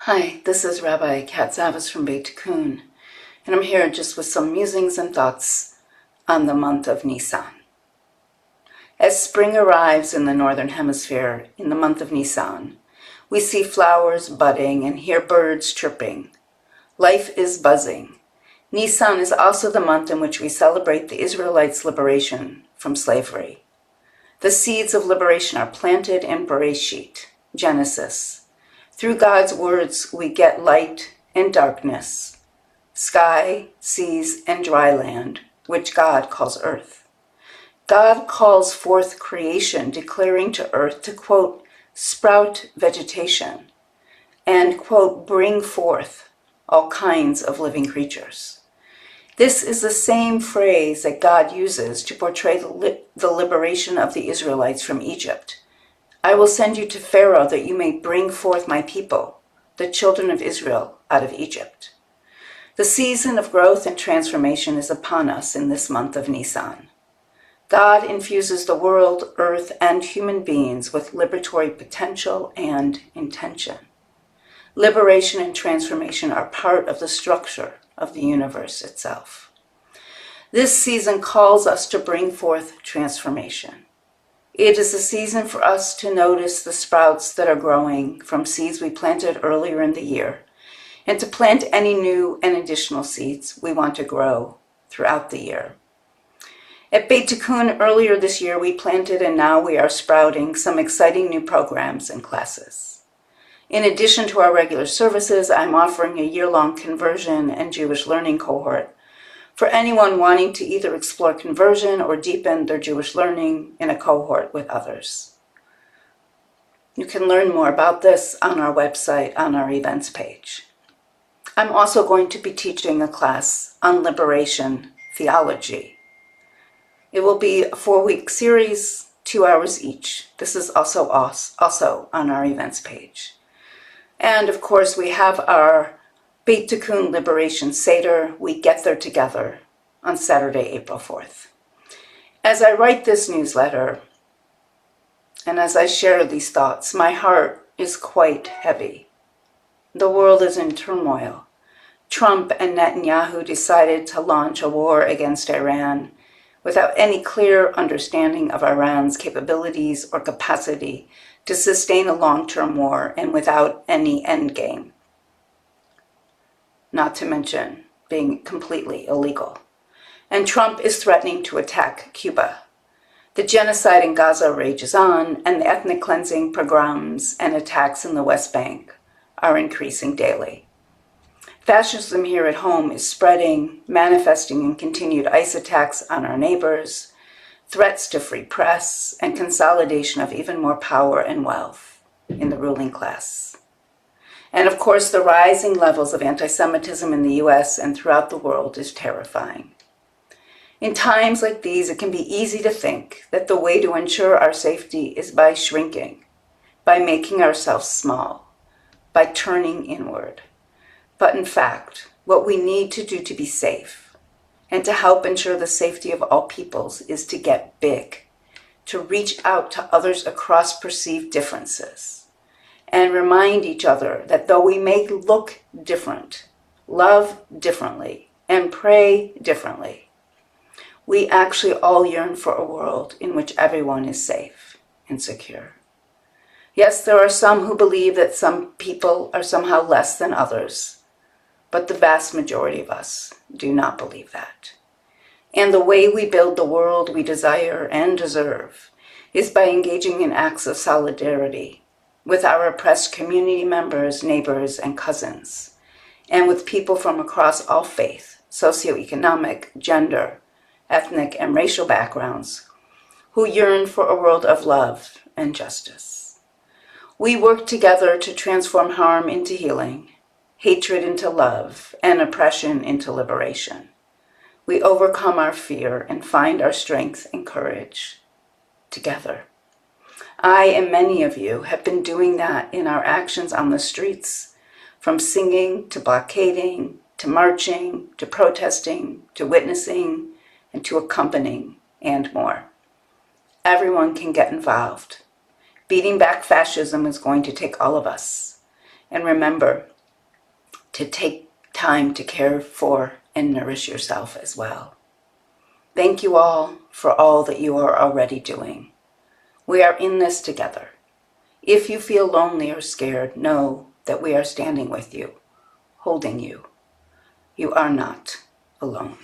Hi, this is Rabbi Katzavis from Beit Tikkun, and I'm here just with some musings and thoughts on the month of Nisan. As spring arrives in the Northern Hemisphere in the month of Nisan, we see flowers budding and hear birds chirping. Life is buzzing. Nisan is also the month in which we celebrate the Israelites' liberation from slavery. The seeds of liberation are planted in Bereshit, Genesis. Through God's words, we get light and darkness, sky, seas, and dry land, which God calls earth. God calls forth creation, declaring to earth to, quote, sprout vegetation, and, quote, bring forth all kinds of living creatures. This is the same phrase that God uses to portray the liberation of the Israelites from Egypt. I will send you to Pharaoh that you may bring forth my people, the children of Israel, out of Egypt. The season of growth and transformation is upon us in this month of Nisan. God infuses the world, earth, and human beings with liberatory potential and intention. Liberation and transformation are part of the structure of the universe itself. This season calls us to bring forth transformation. It is a season for us to notice the sprouts that are growing from seeds we planted earlier in the year, and to plant any new and additional seeds we want to grow throughout the year. At Beit Tikkun earlier this year, we planted and now we are sprouting some exciting new programs and classes. In addition to our regular services, I'm offering a year-long conversion and Jewish learning cohort for anyone wanting to either explore conversion or deepen their Jewish learning in a cohort with others. You can learn more about this on our website on our events page. I'm also going to be teaching a class on liberation theology. It will be a 4-week series, 2 hours each. This is also on our events page. And of course, we have our Beit Tikkun Liberation Seder. We get there together on Saturday, April 4th. As I write this newsletter, and as I share these thoughts, my heart is quite heavy. The world is in turmoil. Trump and Netanyahu decided to launch a war against Iran without any clear understanding of Iran's capabilities or capacity to sustain a long-term war and without any endgame. Not to mention being completely illegal. And Trump is threatening to attack Cuba. The genocide in Gaza rages on, and the ethnic cleansing pogroms and attacks in the West Bank are increasing daily. Fascism here at home is spreading, manifesting in continued ICE attacks on our neighbors, threats to free press, and consolidation of even more power and wealth in the ruling class. And of course, the rising levels of anti-Semitism in the US and throughout the world is terrifying. In times like these, it can be easy to think that the way to ensure our safety is by shrinking, by making ourselves small, by turning inward. But in fact, what we need to do to be safe and to help ensure the safety of all peoples is to get big, to reach out to others across perceived differences, and remind each other that though we may look different, love differently, and pray differently, we actually all yearn for a world in which everyone is safe and secure. Yes, there are some who believe that some people are somehow less than others, but the vast majority of us do not believe that. And the way we build the world we desire and deserve is by engaging in acts of solidarity with our oppressed community members, neighbors, and cousins, and with people from across all faith, socioeconomic, gender, ethnic, and racial backgrounds who yearn for a world of love and justice. We work together to transform harm into healing, hatred into love, and oppression into liberation. We overcome our fear and find our strength and courage together. I and many of you have been doing that in our actions on the streets, from singing to blockading, to marching, to protesting, to witnessing, and to accompanying, and more. Everyone can get involved. Beating back fascism is going to take all of us. And remember to take time to care for and nourish yourself as well. Thank you all for all that you are already doing. We are in this together. If you feel lonely or scared, know that we are standing with you, holding you. You are not alone.